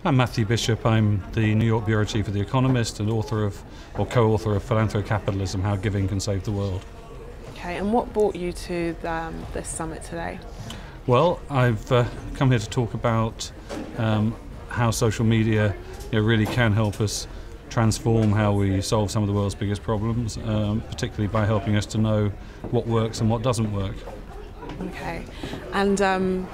I'm Matthew Bishop. I'm the New York Bureau Chief of The Economist and co-author of Philanthrocapitalism, How Giving Can Save the World. Okay, and what brought you to this summit today? Well, I've come here to talk about how social media really can help us transform how we solve some of the world's biggest problems, particularly by helping us to know what works and what doesn't work. Okay, and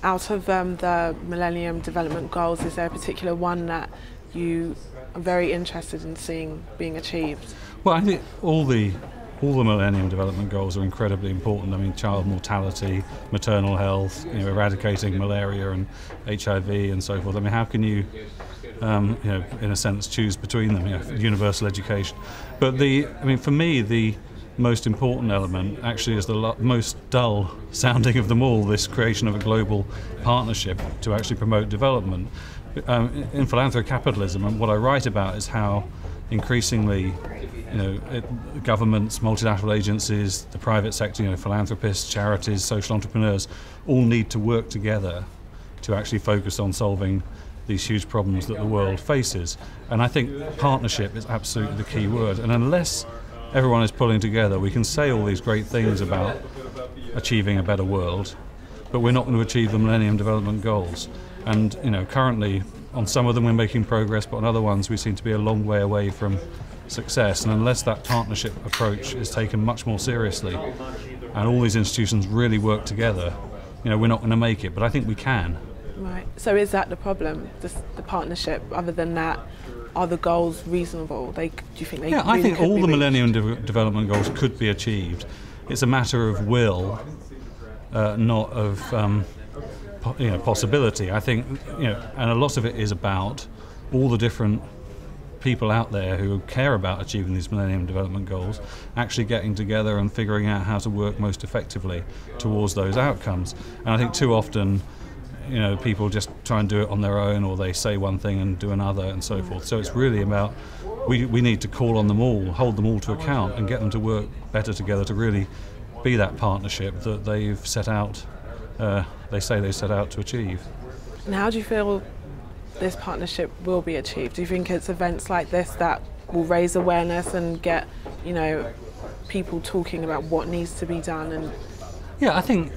out of the Millennium Development Goals, is there a particular one that you are very interested in seeing being achieved? Well, I think all the Millennium Development Goals are incredibly important. I mean, child mortality, maternal health, eradicating malaria and HIV and so forth. I mean, how can you, in a sense, choose between them? Universal education. But for me, the most important element actually is the most dull sounding of them all, this creation of a global partnership to actually promote development. In philanthrocapitalism, and what I write about is how increasingly governments, multilateral agencies, the private sector, philanthropists, charities, social entrepreneurs all need to work together to actually focus on solving these huge problems that the world faces. And I think partnership is absolutely the key word. And unless everyone is pulling together, we can say all these great things about achieving a better world, but we're not going to achieve the Millennium Development Goals. And currently on some of them we're making progress, but on other ones we seem to be a long way away from success. And unless that partnership approach is taken much more seriously and all these institutions really work together, we're not going to make it. But I think we can. Right. So is that the problem, the partnership? Other than that, are the goals reasonable? Do you think they? Yeah, I think all the Millennium Development Goals could be achieved. It's a matter of will, not of possibility. I think and a lot of it is about all the different people out there who care about achieving these Millennium Development Goals actually getting together and figuring out how to work most effectively towards those outcomes. And I think too often people just try and do it on their own, or they say one thing and do another and so forth. So it's really about, we need to call on them all, hold them all to account and get them to work better together to really be that partnership that they've set out, they say they set out to achieve. And how do you feel this partnership will be achieved? Do you think it's events like this that will raise awareness and get, people talking about what needs to be done? Yeah, I think,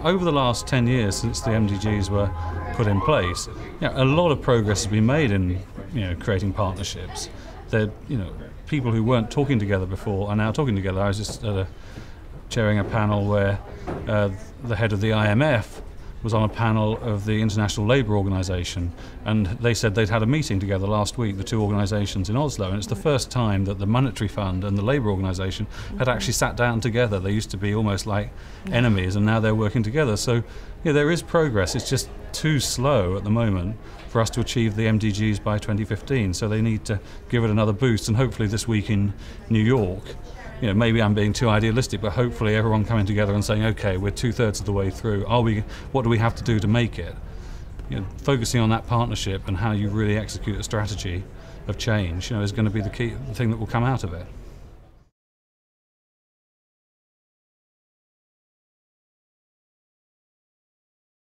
over the last 10 years since the MDGs were put in place, a lot of progress has been made in, creating partnerships. People who weren't talking together before are now talking together. I was just chairing a panel where the head of the IMF was on a panel of the International Labour Organization, and they said they'd had a meeting together last week, the two organisations in Oslo, and it's the first time that the Monetary Fund and the Labour Organisation had actually sat down together. They used to be almost like enemies, and now they're working together. So there is progress. It's just too slow at the moment for us to achieve the MDGs by 2015, so they need to give it another boost. And hopefully this week in New York, maybe I'm being too idealistic, but hopefully everyone coming together and saying, okay, we're 2/3 of the way through. What do we have to do to make it? Focusing on that partnership and how you really execute a strategy of change, is going to be the thing that will come out of it.